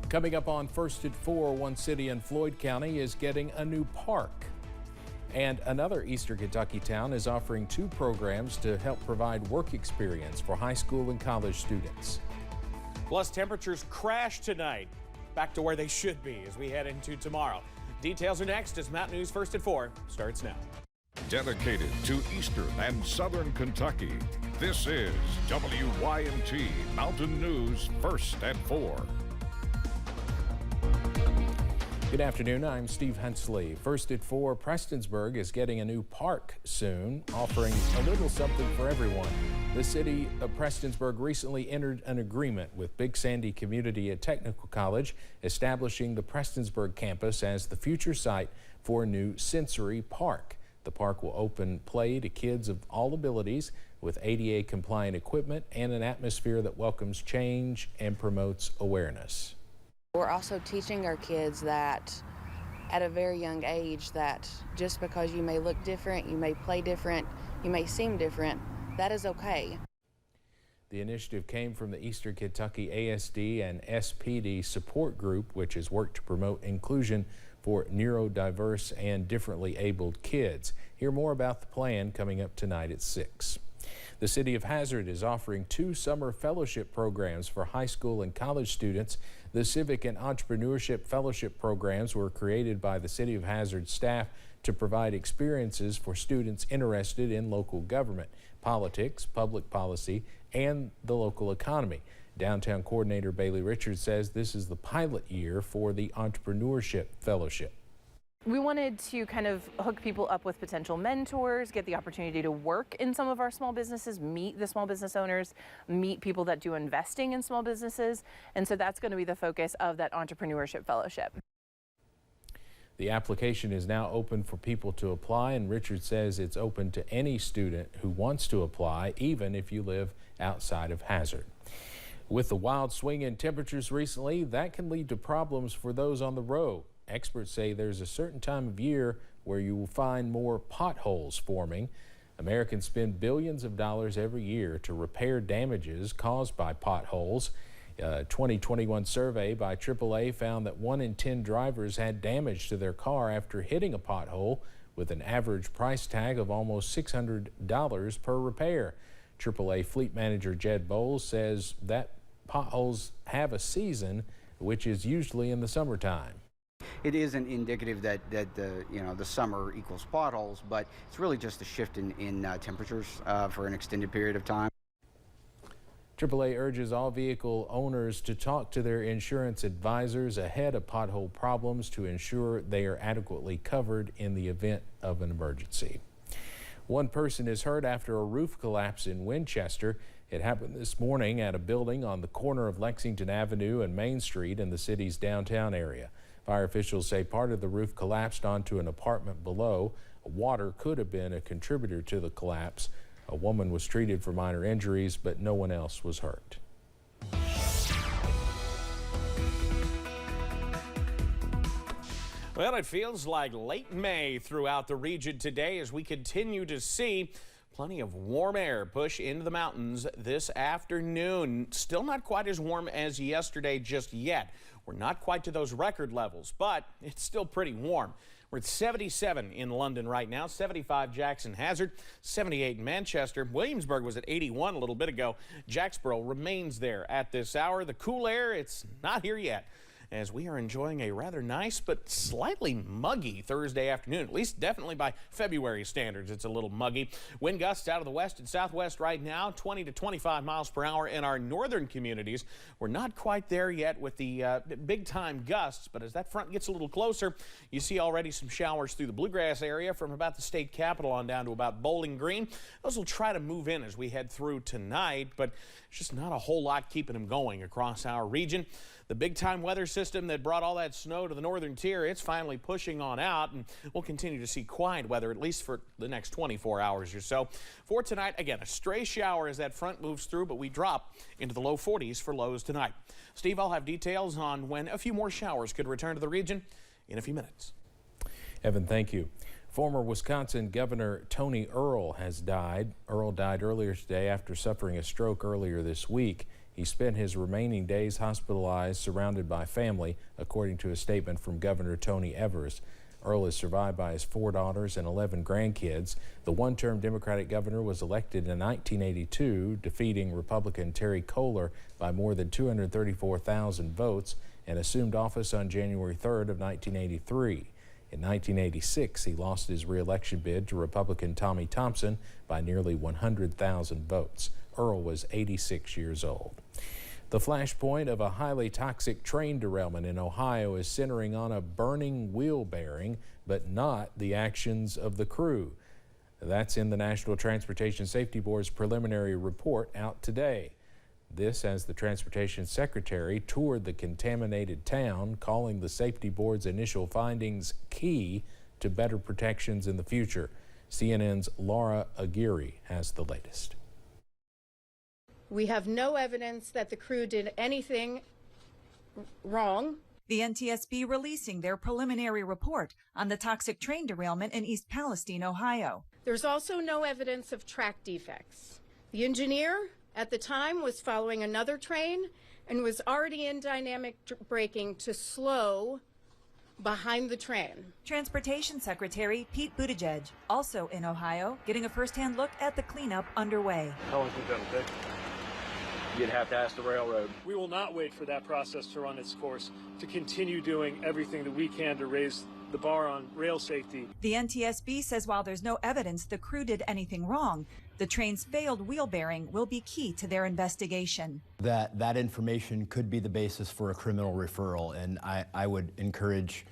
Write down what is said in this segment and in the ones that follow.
Coming up on First at 4, one city in Floyd County is getting a new park. And another Eastern Kentucky town is offering 2 programs to help provide work experience for high school and college students. Plus, temperatures crash tonight, back to where they should be as we head into tomorrow. Details are next as Mountain News First at 4 starts now. Dedicated to Eastern and Southern Kentucky, this is WYMT Mountain News First at 4. Good afternoon, I'm Steve Hensley. First at 4, Prestonsburg is getting a new park soon, offering a little something for everyone. The city of Prestonsburg recently entered an agreement with Big Sandy Community and Technical College, establishing the Prestonsburg campus as the future site for a new sensory park. The park will open play to kids of all abilities with ADA compliant equipment and an atmosphere that welcomes change and promotes awareness. We're also teaching our kids that at a very young age that just because you may look different, you may play different, you may seem different, that is okay. The initiative came from the Eastern Kentucky ASD and SPD support group, which has worked to promote inclusion for neurodiverse and differently abled kids. Hear more about the plan coming up tonight at 6. The City of Hazard is offering 2 summer fellowship programs for high school and college students. The Civic and Entrepreneurship Fellowship programs were created by the City of Hazard staff to provide experiences for students interested in local government, politics, public policy, and the local economy. Downtown Coordinator Bailey Richards says this is the pilot year for the Entrepreneurship Fellowship. We wanted to kind of hook people up with potential mentors, get the opportunity to work in some of our small businesses, meet the small business owners, meet people that do investing in small businesses. And so that's going to be the focus of that Entrepreneurship Fellowship. The application is now open for people to apply, and Richard says it's open to any student who wants to apply, even if you live outside of Hazard. With the wild swing in temperatures recently, that can lead to problems for those on the road. Experts say there's a certain time of year where you will find more potholes forming. Americans spend billions of dollars every year to repair damages caused by potholes. A 2021 survey by AAA found that 1 in 10 drivers had damage to their car after hitting a pothole, with an average price tag of almost $600 per repair. AAA fleet manager Jed Bowles says that potholes have a season, which is usually in the summertime. It isn't indicative that the summer equals potholes, but it's really just a shift in temperatures for an extended period of time. AAA urges all vehicle owners to talk to their insurance advisors ahead of pothole problems to ensure they are adequately covered in the event of an emergency. 1 person is hurt after a roof collapse in Winchester. It happened this morning at a building on the corner of Lexington Avenue and Main Street in the city's downtown area. Fire officials say part of the roof collapsed onto an apartment below. Water could have been a contributor to the collapse. A woman was treated for minor injuries, but no one else was hurt. Well, it feels like late May throughout the region today as we continue to see plenty of warm air push into the mountains this afternoon. Still not quite as warm as yesterday just yet. We're not quite to those record levels, but it's still pretty warm. We're at 77 in London right now, 75 Jackson Hazard, 78 in Manchester. Williamsburg was at 81 a little bit ago. Jacksboro remains there at this hour. The cool air, it's not here yet, as we are enjoying a rather nice but slightly muggy Thursday afternoon. At least definitely by February standards, it's a little muggy. Wind gusts out of the west and southwest right now, 20 to 25 miles per hour in our northern communities. We're not quite there yet with the big-time gusts, but as that front gets a little closer, you see already some showers through the Bluegrass area from about the state capitol on down to about Bowling Green. Those will try to move in as we head through tonight, but it's just not a whole lot keeping them going across our region. The big-time weather system that brought all that snow to the northern tier, it's finally pushing on out, and we'll continue to see quiet weather at least for the next 24 hours or so. For tonight, again, a stray shower as that front moves through, but we drop into the low 40s for lows tonight. Steve, I'll have details on when a few more showers could return to the region in a few minutes. Evan, thank you. Former Wisconsin Governor Tony Earl has died. Earl died earlier today after suffering a stroke earlier this week. He spent his remaining days hospitalized, surrounded by family, according to a statement from Governor Tony Evers. Earl is survived by his 4 daughters and 11 grandkids. The one-term Democratic governor was elected in 1982, defeating Republican Terry Kohler by more than 234,000 votes, and assumed office on January 3rd of 1983. In 1986, he lost his re-election bid to Republican Tommy Thompson by nearly 100,000 votes. Earl was 86 years old. The flashpoint of a highly toxic train derailment in Ohio is centering on a burning wheel bearing, but not the actions of the crew. That's in the National Transportation Safety Board's preliminary report out today. This as the Transportation Secretary toured the contaminated town, calling the Safety Board's initial findings key to better protections in the future. CNN's Laura Aguirre has the latest. We have no evidence that the crew did anything wrong. The NTSB releasing their preliminary report on the toxic train derailment in East Palestine, Ohio. There's also no evidence of track defects. The engineer at the time was following another train and was already in dynamic braking to slow behind the train. Transportation Secretary Pete Buttigieg, also in Ohio, getting a first-hand look at the cleanup underway. How long has it been fixed? You'd have to ask the railroad. We will not wait for that process to run its course, to continue doing everything that we can to raise the bar on rail safety. The NTSB says while there's no evidence the crew did anything wrong, the train's failed wheel bearing will be key to their investigation. That information could be the basis for a criminal referral, and I would encourage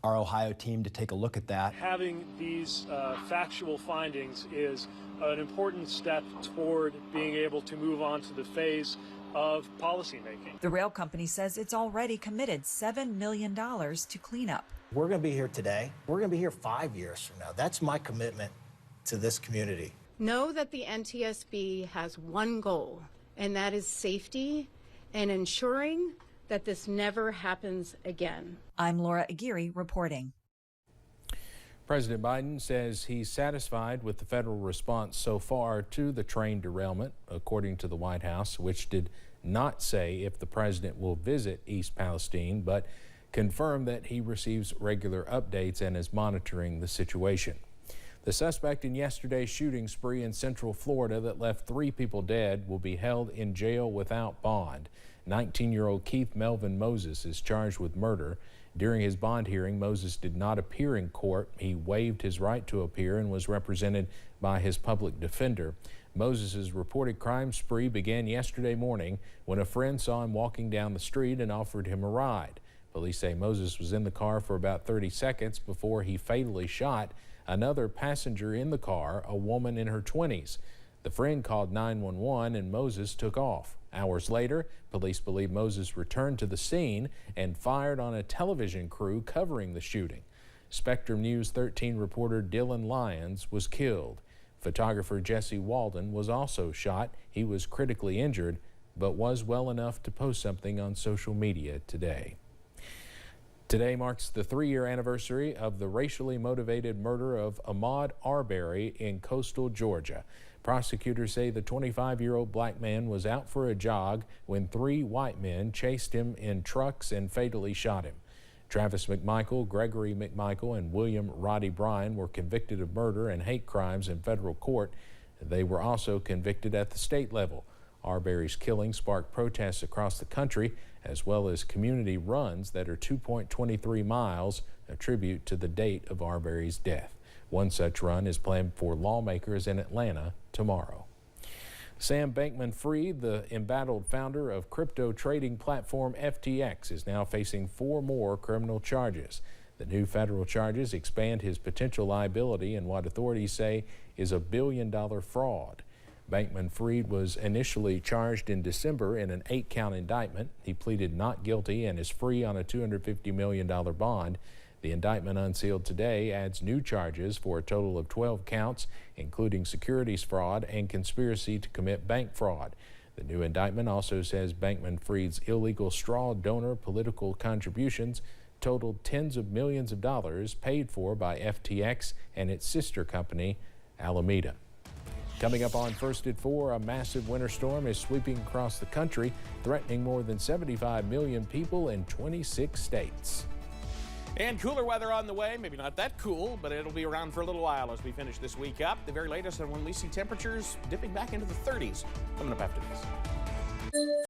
our Ohio team to take a look at that. Having these factual findings is an important step toward being able to move on to the phase of policymaking. The rail company says it's already committed $7 million to clean up. We're going to be here today. We're going to be here 5 years from now. That's my commitment to this community. Know that the NTSB has one goal, and that is safety and ensuring that this never happens again. I'm Laura Aguirre reporting. President Biden says he's satisfied with the federal response so far to the train derailment, according to the White House, which did not say if the president will visit East Palestine, but confirmed that he receives regular updates and is monitoring the situation. The suspect in yesterday's shooting spree in Central Florida that left 3 people dead will be held in jail without bond. 19-year-old Keith Melvin Moses is charged with murder. During his bond hearing, Moses did not appear in court. He waived his right to appear and was represented by his public defender. Moses' reported crime spree began yesterday morning when a friend saw him walking down the street and offered him a ride. Police say Moses was in the car for about 30 seconds before he fatally shot another passenger in the car, a woman in her 20s. The friend called 911 and Moses took off. Hours later, police believe Moses returned to the scene and fired on a television crew covering the shooting. Spectrum News 13 reporter Dylan Lyons was killed. Photographer Jesse Walden was also shot. He was critically injured, but was well enough to post something on social media today. Today marks the 3-year anniversary of the racially motivated murder of Ahmaud Arbery in coastal Georgia. Prosecutors say the 25-year-old black man was out for a jog when 3 white men chased him in trucks and fatally shot him. Travis McMichael, Gregory McMichael, and William Roddy Bryan were convicted of murder and hate crimes in federal court. They were also convicted at the state level. Arbery's killing sparked protests across the country, as well as community runs that are 2.23 miles, a tribute to the date of Arbery's death. One such run is planned for lawmakers in Atlanta tomorrow. Sam Bankman-Fried, the embattled founder of crypto trading platform FTX, is now facing 4 more criminal charges. The new federal charges expand his potential liability in what authorities say is a billion-dollar fraud. Bankman-Fried was initially charged in December in an 8-count indictment. He pleaded not guilty and is free on a $250 million bond. The indictment unsealed today adds new charges for a total of 12 counts, including securities fraud and conspiracy to commit bank fraud. The new indictment also says Bankman-Fried's illegal straw donor political contributions totaled tens of millions of dollars paid for by FTX and its sister company, Alameda. Coming up on First at 4, a massive winter storm is sweeping across the country, threatening more than 75 million people in 26 states. And cooler weather on the way. Maybe not that cool, but it'll be around for a little while as we finish this week up. The very latest on when we see temperatures dipping back into the 30s. Coming up after this.